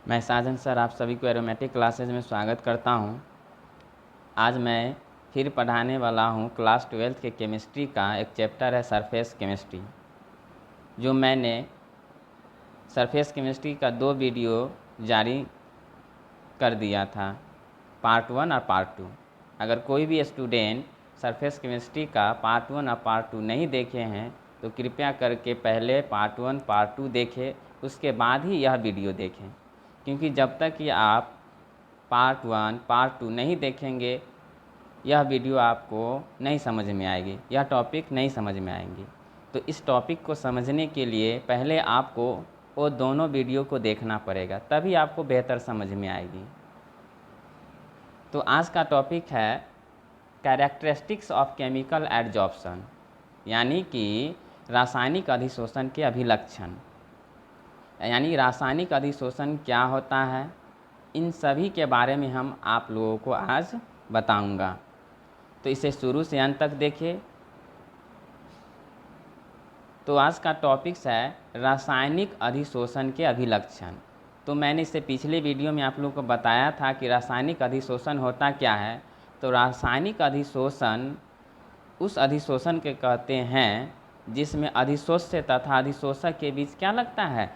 मैं साजन सर आप सभी को एरोमेटिक क्लासेज में स्वागत करता हूं। आज मैं फिर पढ़ाने वाला हूं क्लास 12th के केमिस्ट्री का एक चैप्टर है सरफेस केमिस्ट्री। जो मैंने सरफेस केमिस्ट्री का 2 वीडियो जारी कर दिया था, पार्ट 1 और पार्ट 2। अगर कोई भी स्टूडेंट सरफेस केमिस्ट्री का पार्ट 1 और पार्ट 2 नहीं देखे हैं तो कृपया करके पहले पार्ट 1 पार्ट 2 देखें, उसके बाद ही यह वीडियो देखें, क्योंकि जब तक कि आप पार्ट 1 पार्ट 2 नहीं देखेंगे यह वीडियो आपको नहीं समझ में आएगी, यह टॉपिक नहीं समझ में आएंगी। तो इस टॉपिक को समझने के लिए पहले आपको वो दोनों वीडियो को देखना पड़ेगा, तभी आपको बेहतर समझ में आएगी। तो आज का टॉपिक है कैरेक्टरिस्टिक्स ऑफ केमिकल एडजॉर्प्शन, यानी कि रासायनिक अधिशोषण के अभिलक्षण। यानी रासायनिक अधिशोषण क्या होता है, इन सभी के बारे में हम आप लोगों को आज बताऊंगा। तो इसे शुरू से अंत तक देखिए। तो आज का टॉपिक है रासायनिक अधिशोषण के अभिलक्षण। तो मैंने इससे पिछले वीडियो में आप लोगों को बताया था कि रासायनिक अधिशोषण होता क्या है। तो रासायनिक अधिशोषण उस अधिशोषण के कहते हैं जिसमें अधिशोष्य तथा अधिशोषक के बीच क्या लगता है,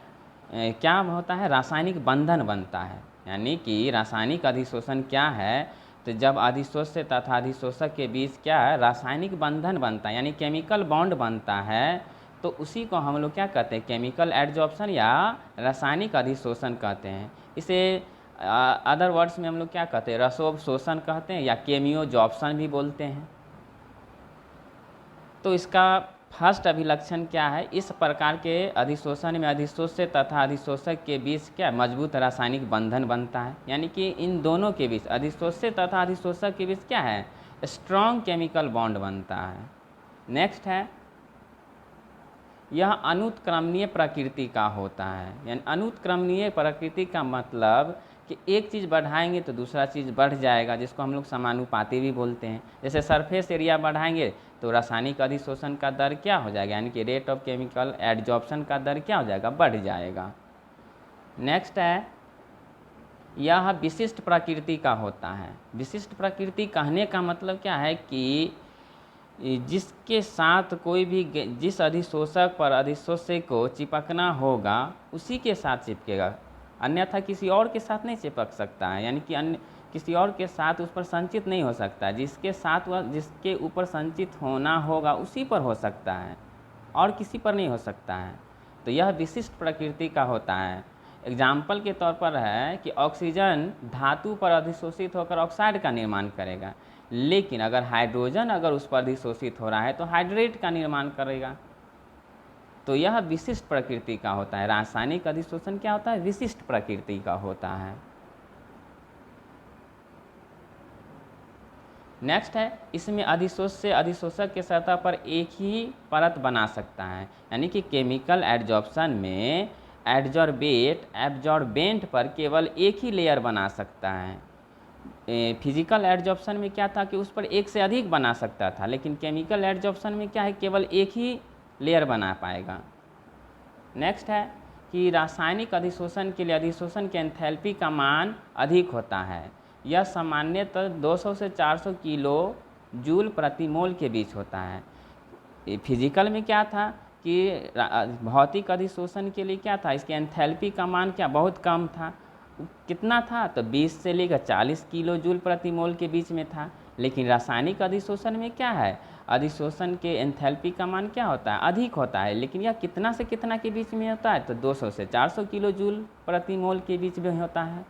क्या होता है, रासायनिक बंधन बनता है। यानी कि रासायनिक अधिशोषण क्या है, तो जब अधिशोष्य तथा अधिशोषक के बीच क्या है, रासायनिक बंधन बनता है, यानी केमिकल बॉन्ड बनता है, तो उसी को हम लोग क्या कहते हैं, केमिकल एडजॉर्प्शन या रासायनिक अधिशोषण कहते हैं। इसे अदर वर्ड्स में हम लोग क्या कहते हैं, रसोपशोषण कहते हैं या केमियोजॉर्प्शन भी बोलते हैं। तो इसका फर्स्ट अभिलक्षण क्या है, इस प्रकार के अधिशोषण में अधिशोष्य तथा अधिशोषक के बीच क्या मजबूत रासायनिक बंधन बनता है। यानी कि इन दोनों के बीच, अधिशोष्य तथा अधिशोषक के बीच क्या है, स्ट्रॉन्ग केमिकल बॉन्ड बनता है। नेक्स्ट है, यह अनुत्क्रमणीय प्रकृति का होता है। यानी अनुत्क्रमणीय प्रकृति का मतलब कि एक चीज़ बढ़ाएंगे तो दूसरा चीज़ बढ़ जाएगा, जिसको हम लोग समानुपाती भी बोलते हैं। जैसे सरफेस एरिया बढ़ाएंगे तो रासायनिक अधिशोषण का दर क्या हो जाएगा, यानी कि रेट ऑफ केमिकल एडजॉर्प्शन का दर क्या हो जाएगा, बढ़ जाएगा। नेक्स्ट है, यह विशिष्ट प्रकृति का होता है। विशिष्ट प्रकृति कहने का मतलब क्या है कि जिसके साथ कोई भी, जिस अधिशोषक पर अधिशोष्य को चिपकना होगा उसी के साथ चिपकेगा, अन्यथा किसी और के साथ नहीं चिपक सकता है। यानी कि अन्य किसी और के साथ उस पर संचित नहीं हो सकता, जिसके साथ वह जिसके ऊपर संचित होना होगा उसी पर हो सकता है और किसी पर नहीं हो सकता है। तो यह विशिष्ट प्रकृति का होता है। एग्जाम्पल के तौर पर है कि ऑक्सीजन धातु पर अधिशोषित होकर ऑक्साइड का निर्माण करेगा, लेकिन अगर हाइड्रोजन अगर उस पर अधिशोषित हो रहा है तो हाइड्रेट का निर्माण करेगा। तो यह विशिष्ट प्रकृति का होता है। रासायनिक अधिशोषण क्या होता है, विशिष्ट प्रकृति का होता है। नेक्स्ट है, इसमें अधिशोष्य अधिशोषक के सतह पर एक ही परत बना सकता है। यानी कि केमिकल एडजॉर्प्शन में एब्जॉर्बेंट पर केवल एक ही लेयर बना सकता है। फिजिकल एडजॉर्प्शन में क्या था कि उस पर एक से अधिक बना सकता था, लेकिन केमिकल एडजॉर्प्शन में क्या है, केवल एक ही लेयर बना पाएगा। नेक्स्ट है कि रासायनिक अधिशोषण के लिए अधिशोषण के एंथैल्पी का मान अधिक होता है। यह सामान्यतः 200 से 400 किलो जूल प्रति मोल के बीच होता है। फिजिकल में क्या था कि भौतिक अधिशोषण के लिए क्या था, इसके एंथैल्पी का मान क्या बहुत कम था। कितना था, तो 20 से लेकर 40 किलो जूल प्रति मोल के बीच में था। लेकिन रासायनिक अधिशोषण में क्या है, अधिशोषण के एंथैल्पी का मान क्या होता है, अधिक होता है, लेकिन यह कितना से कितना के बीच में होता है, तो 200 से 400 किलो जूल प्रति मोल के बीच में होता है।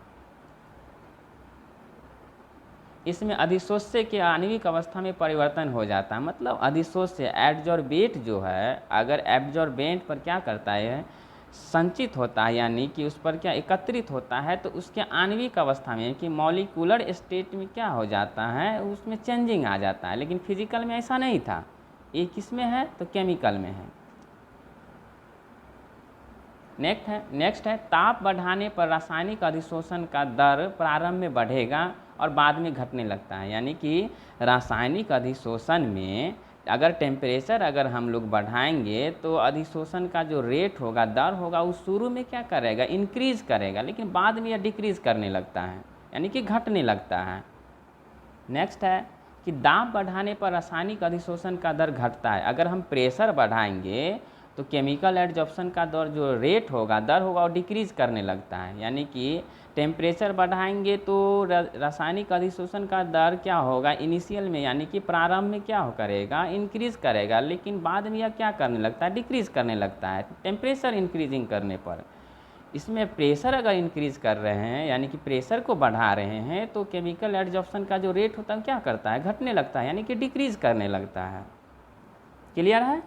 इसमें अधिशोष्य के आणविक अवस्था में परिवर्तन हो जाता है। मतलब अधिशोष्य एब्जॉर्बेट जो है, अगर एब्जॉर्बेंट पर क्या करता है, संचित होता है, यानी कि उस पर क्या एकत्रित होता है, तो उसके आणविक अवस्था में कि मॉलिक्यूलर स्टेट में क्या हो जाता है, उसमें चेंजिंग आ जाता है। लेकिन फिजिकल में ऐसा नहीं था। ये किस में है, तो केमिकल में है। नेक्स्ट है ताप बढ़ाने पर रासायनिक अधिशोषण का दर प्रारंभ में बढ़ेगा और बाद में घटने लगता है। यानी कि रासायनिक अधिशोषण में अगर टेम्परेचर अगर हम लोग बढ़ाएंगे तो अधिशोषण का जो रेट होगा, दर होगा, वो शुरू में क्या करेगा, इंक्रीज़ करेगा, लेकिन बाद में यह डिक्रीज़ करने लगता है, यानी कि घटने लगता है। नेक्स्ट है कि दाब बढ़ाने पर रासायनिक अधिशोषण का दर घटता है। अगर हम प्रेशर बढ़ाएंगे तो केमिकल एडजॉर्प्शन का दर जो रेट होगा, दर होगा, वो डिक्रीज़ करने लगता है। यानी कि टेम्परेचर बढ़ाएंगे तो रासायनिक अधिशोषण का दर क्या होगा, इनिशियल में यानी कि प्रारंभ में क्या करेगा, इंक्रीज़ करेगा, लेकिन बाद में यह क्या करने लगता है, डिक्रीज़ करने लगता है टेम्परेचर इंक्रीजिंग करने पर। इसमें प्रेशर अगर इंक्रीज़ कर रहे हैं, यानी कि प्रेशर को बढ़ा रहे हैं, तो केमिकल एडजॉर्प्शन का जो रेट होता है क्या करता है, घटने लगता है, यानी कि डिक्रीज़ करने लगता है। क्लियर है?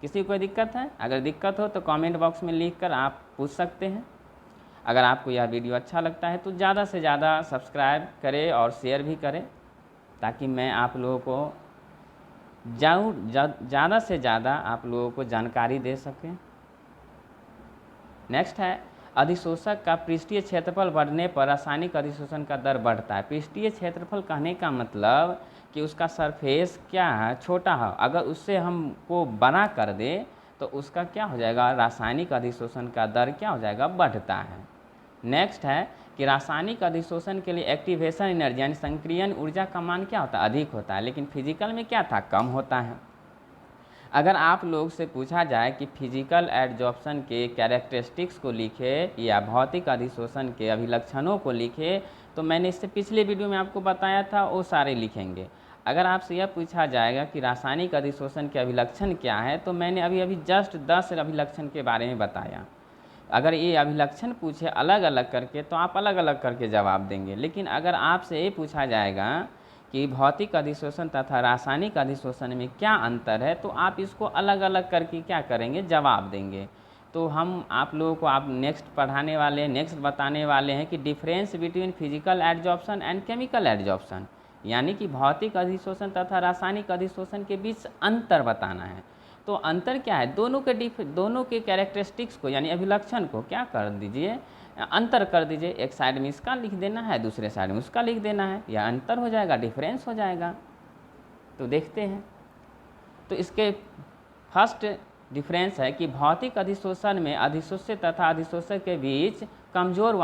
किसी को कोई दिक्कत है? अगर दिक्कत हो तो कमेंट बॉक्स में लिख कर आप पूछ सकते हैं। अगर आपको यह वीडियो अच्छा लगता है तो ज़्यादा से ज़्यादा सब्सक्राइब करें और शेयर भी करें, ताकि मैं आप लोगों को ज़्यादा से ज़्यादा आप लोगों को जानकारी दे सकें। नेक्स्ट है अधिशोषक का पृष्ठीय क्षेत्रफल बढ़ने पर रासायनिक अधिशोषण का दर बढ़ता है। पृष्ठीय क्षेत्रफल कहने का मतलब कि उसका सरफेस क्या है, छोटा है, अगर उससे हमको बड़ा कर दे तो उसका क्या हो जाएगा, रासायनिक अधिशोषण का दर क्या हो जाएगा, बढ़ता है। नेक्स्ट है कि रासायनिक अधिशोषण के लिए एक्टिवेशन एनर्जी यानी सक्रियण ऊर्जा का मान क्या होता है, अधिक होता है, लेकिन फिजिकल में क्या था, कम होता है। अगर आप लोग से पूछा जाए कि फिजिकल एडजॉर्प्शन के कैरेक्टरिस्टिक्स को लिखे या भौतिक अधिशोषण के अभिलक्षणों को लिखे, तो मैंने इससे पिछले वीडियो में आपको बताया था, वो सारे लिखेंगे। अगर आपसे यह पूछा जाएगा कि रासायनिक अधिशोषण के अभिलक्षण क्या है, तो मैंने अभी जस्ट 10 अभिलक्षण के बारे में बताया। अगर ये अभिलक्षण पूछे अलग अलग करके तो आप अलग अलग करके जवाब देंगे, लेकिन अगर आपसे ये पूछा जाएगा कि भौतिक अधिशोषण तथा रासायनिक अधिशोषण में क्या अंतर है, तो आप इसको अलग अलग करके क्या करेंगे, जवाब देंगे। तो हम आप लोगों को आप नेक्स्ट पढ़ाने वाले हैं, नेक्स्ट बताने वाले हैं कि difference between physical adsorption and chemical adsorption, यानी कि भौतिक अधिशोषण तथा रासायनिक अधिशोषण के बीच अंतर बताना है। तो अंतर क्या है, दोनों के कैरेक्टरिस्टिक्स को यानी अभिलक्षण को क्या कर दीजिए, अंतर कर दीजिए। एक साइड में इसका लिख देना है, दूसरे साइड में उसका लिख देना है, या अंतर हो जाएगा, डिफरेंस हो जाएगा। तो देखते हैं। तो इसके फर्स्ट डिफरेंस है कि भौतिक अधिशोषण में अधिशोष्य तथा अधिशोषक के बीच कमज़ोर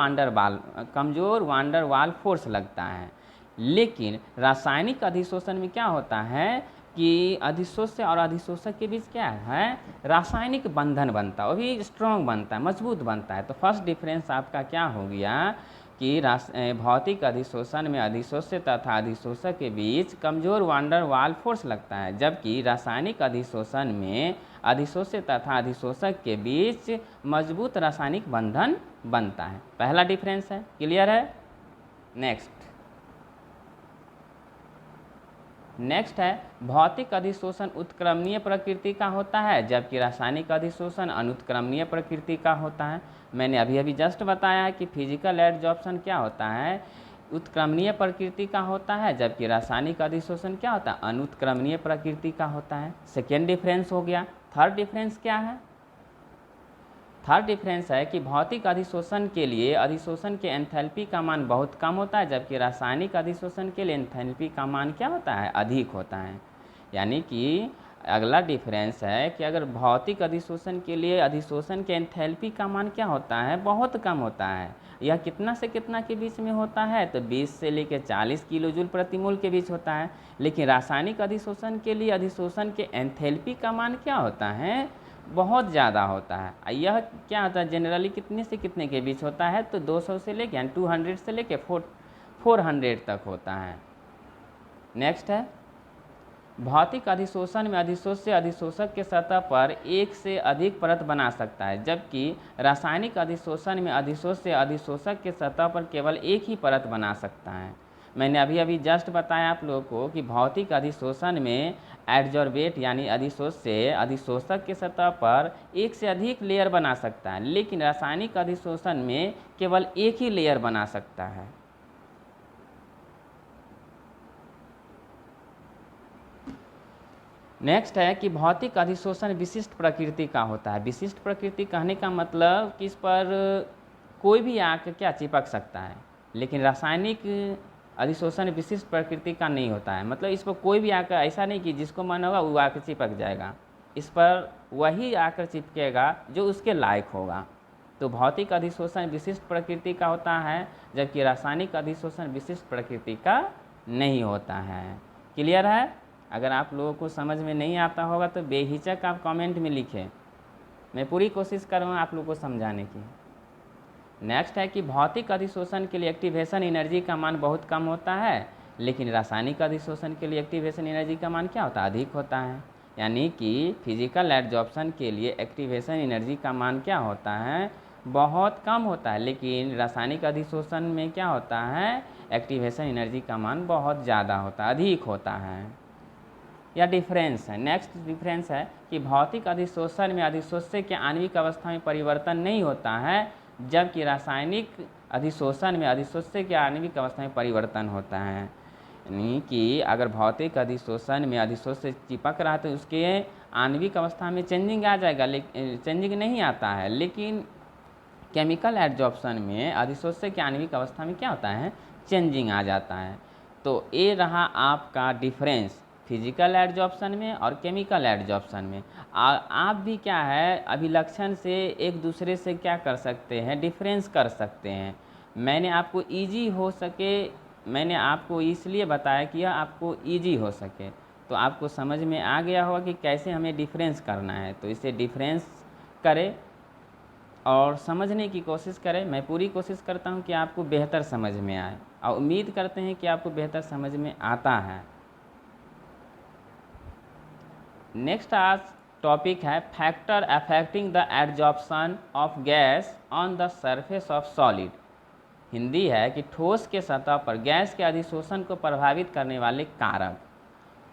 वांडर वाल फोर्स लगता है, लेकिन रासायनिक अधिशोषण में क्या होता है कि अधिशोष्य और अधिशोषक के बीच क्या है, रासायनिक बंधन बनता है, वो भी स्ट्रॉन्ग बनता है, मजबूत बनता है। तो फर्स्ट डिफरेंस आपका क्या हो गया कि भौतिक अधिशोषण में अधिशोष्य तथा अधिशोषक के बीच कमज़ोर वांडर वाल फोर्स लगता है, जबकि रासायनिक अधिशोषण में अधिशोष्य तथा अधिशोषक के बीच मजबूत रासायनिक बंधन बनता है। पहला डिफरेंस है, क्लियर है। नेक्स्ट है भौतिक अधिशोषण उत्क्रमणीय प्रकृति का होता है, जबकि रासायनिक अधिशोषण अनुत्क्रमणीय प्रकृति का होता है। मैंने अभी जस्ट बताया है कि फिजिकल एडजॉर्प्शन क्या होता है, उत्क्रमणीय प्रकृति का होता है, जबकि रासायनिक अधिशोषण क्या होता है, अनुत्क्रमणीय प्रकृति का होता है। सेकेंड डिफरेंस हो गया। थर्ड डिफरेंस क्या है, थर्ड डिफरेंस है कि भौतिक अधिशोषण के लिए अधिशोषण के एंथैल्पी का मान बहुत कम होता है, जबकि रासायनिक अधिशोषण के लिए एंथैल्पी का मान क्या होता है, अधिक होता है। यानी कि अगला डिफरेंस है कि अगर भौतिक अधिशोषण के लिए अधिशोषण के एंथैल्पी का मान क्या होता है, बहुत कम होता है। यह कितना से कितना के बीच में होता है, तो 20 से लेकर 40 किलोजूल प्रति मोल के बीच होता है। लेकिन रासायनिक अधिशोषण के लिए अधिशोषण के एंथैल्पी का मान क्या होता है, बहुत ज़्यादा होता है। यह क्या होता है, जनरली कितने से कितने के बीच होता है, तो 200 से लेके 200 से लेके 400 तक होता है। नेक्स्ट है भौतिक अधिशोषण में अधिशोष्य अधिशोषक के सतह पर एक से अधिक परत बना सकता है, जबकि रासायनिक अधिशोषण में अधिशोष्य अधिशोषक के सतह पर केवल एक ही परत बना सकता है। मैंने अभी जस्ट बताया आप लोगों को कि भौतिक अधिशोषण में एडजॉर्बेट यानी अधिशोष्य अधिशोषक के सतह पर एक से अधिक लेयर बना सकता है, लेकिन रासायनिक अधिशोषण में केवल एक ही लेयर बना सकता है। नेक्स्ट है कि भौतिक अधिशोषण विशिष्ट प्रकृति का होता है। विशिष्ट प्रकृति कहने का मतलब कि इस पर कोई भी आके क्या चिपक सकता है, लेकिन रासायनिक अधिशोषण विशिष्ट प्रकृति का नहीं होता है। मतलब इस पर कोई भी आकर ऐसा नहीं कि जिसको मन होगा वो आकर चिपक जाएगा, इस पर वही आकर चिपकेगा जो उसके लायक होगा। तो भौतिक अधिशोषण विशिष्ट प्रकृति का होता है, जबकि रासायनिक अधिशोषण विशिष्ट प्रकृति का नहीं होता है। क्लियर है? अगर आप लोगों को समझ में नहीं आता होगा तो बेहिचक आप कमेंट में लिखें, मैं पूरी कोशिश करूँगा आप लोगों को समझाने की। नेक्स्ट है कि भौतिक अधिशोषण के लिए एक्टिवेशन एनर्जी का मान बहुत कम होता है, लेकिन रासायनिक अधिशोषण के लिए एक्टिवेशन एनर्जी का मान क्या होता है? अधिक होता है। यानी कि फिजिकल एडजॉर्प्शन के लिए एक्टिवेशन एनर्जी का मान क्या होता है? बहुत कम होता है, लेकिन रासायनिक अधिशोषण में क्या होता है? एक्टिवेशन एनर्जी का मान बहुत ज़्यादा होता है, अधिक होता है। या डिफरेंस है। नेक्स्ट डिफरेंस है कि भौतिक अधिशोषण में अधिशोष्य के आणविक अवस्था में परिवर्तन नहीं होता है, जबकि रासायनिक अधिशोषण में अधिशोष्य के आणविक अवस्था में परिवर्तन होता है। यानी कि अगर भौतिक अधिशोषण में अधिशोष्य चिपक रहा तो उसके आणविक अवस्था में चेंजिंग आ जाएगा, लेकिन चेंजिंग नहीं आता है। लेकिन केमिकल एडजॉर्प्शन में अधिशोष्य के आणविक अवस्था में क्या होता है? चेंजिंग आ जाता है। तो ये रहा आपका डिफरेंस फिजिकल एडजॉर्प्शन में और केमिकल एडजॉर्प्शन में। आप भी क्या है अभिलक्षण से एक दूसरे से क्या कर सकते हैं? डिफरेंस कर सकते हैं। मैंने आपको ईजी हो सके, मैंने आपको इसलिए बताया कि यह आपको ईजी हो सके, तो आपको समझ में आ गया होगा कि कैसे हमें डिफरेंस करना है। तो इसे डिफरेंस करें और समझने की कोशिश करें। मैं पूरी कोशिश करता हूं कि आपको बेहतर समझ में आए, और उम्मीद करते हैं कि आपको बेहतर समझ में आता है। नेक्स्ट आज टॉपिक है factor affecting the adsorption of gas on the surface of solid. Hindi है कि ठोस के सतह पर गैस के अधिशोषण को प्रभावित करने वाले कारक।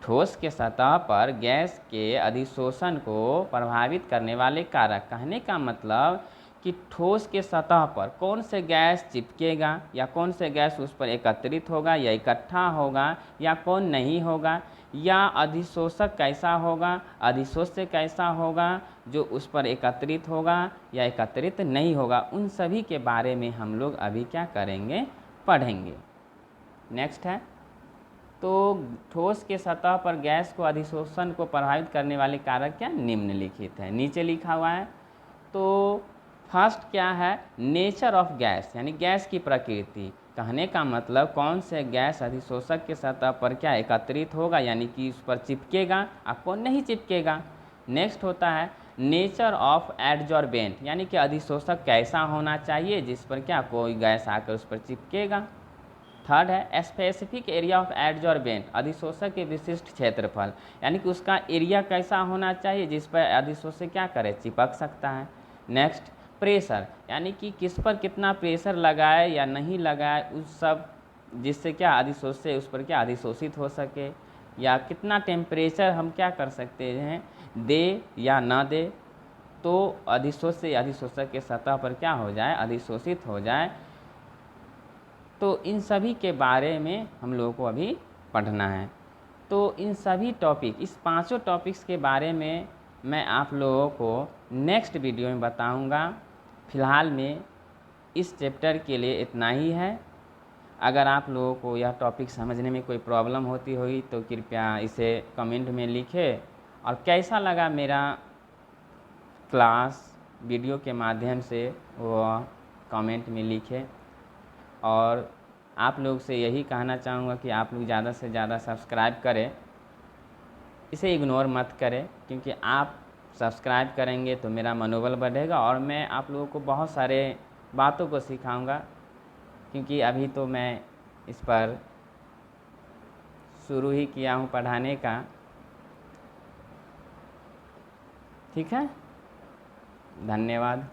ठोस के सतह पर गैस के अधिशोषण को प्रभावित करने वाले कारक। कहने का मतलब कि ठोस के सतह पर कौन से गैस चिपकेगा, या कौन से गैस उस पर एकत्रित होगा या इकट्ठा होगा, या कौन नहीं होगा, या अधिशोषक कैसा होगा, अधिशोष्य कैसा होगा जो उस पर एकत्रित होगा या एकत्रित नहीं होगा, उन सभी के बारे में हम लोग अभी क्या करेंगे? पढ़ेंगे। नेक्स्ट है तो ठोस के सतह पर गैस को अधिशोषण को प्रभावित करने वाले कारक क्या निम्नलिखित है, नीचे लिखा हुआ है। तो फर्स्ट क्या है? नेचर ऑफ गैस, यानी गैस की प्रकृति। कहने का मतलब कौन से गैस अधिशोषक के सतह पर क्या एकत्रित होगा, यानी कि उस पर चिपकेगा, आपको नहीं चिपकेगा। नेक्स्ट होता है नेचर ऑफ एडजॉर्बेंट, यानी कि अधिशोषक कैसा होना चाहिए जिस पर क्या कोई गैस आकर उस पर चिपकेगा। थर्ड है स्पेसिफिक एरिया ऑफ एडजॉर्बेंट, अधिशोषक के विशिष्ट क्षेत्रफल, यानी कि उसका एरिया कैसा होना चाहिए जिस पर अधिशोषक क्या करे? चिपक सकता है। नेक्स्ट प्रेशर, यानी कि किस पर कितना प्रेशर लगाए या नहीं लगाए, उस सब जिससे क्या अधिशोष्य उस पर क्या अधिशोषित हो सके, या कितना टेम्परेचर हम क्या कर सकते हैं दे या ना दे, तो अधिशोष्य अधिशोषक के सतह पर क्या हो जाए? अधिशोषित हो जाए। तो इन सभी के बारे में हम लोगों को अभी पढ़ना है। तो इन सभी टॉपिक, इस पांचों टॉपिक्स के बारे में मैं आप लोगों को नेक्स्ट वीडियो में बताऊंगा। फ़िलहाल में इस चैप्टर के लिए इतना ही है। अगर आप लोगों को यह टॉपिक समझने में कोई प्रॉब्लम होती होगी तो कृपया इसे कमेंट में लिखें, और कैसा लगा मेरा क्लास वीडियो के माध्यम से वो कमेंट में लिखें। और आप लोग से यही कहना चाहूँगा कि आप लोग ज़्यादा से ज़्यादा सब्सक्राइब करें, इसे इग्नोर मत करें, क्योंकि आप सब्सक्राइब करेंगे तो मेरा मनोबल बढ़ेगा और मैं आप लोगों को बहुत सारे बातों को सिखाऊंगा, क्योंकि अभी तो मैं इस पर शुरू ही किया हूँ पढ़ाने का। ठीक है, धन्यवाद।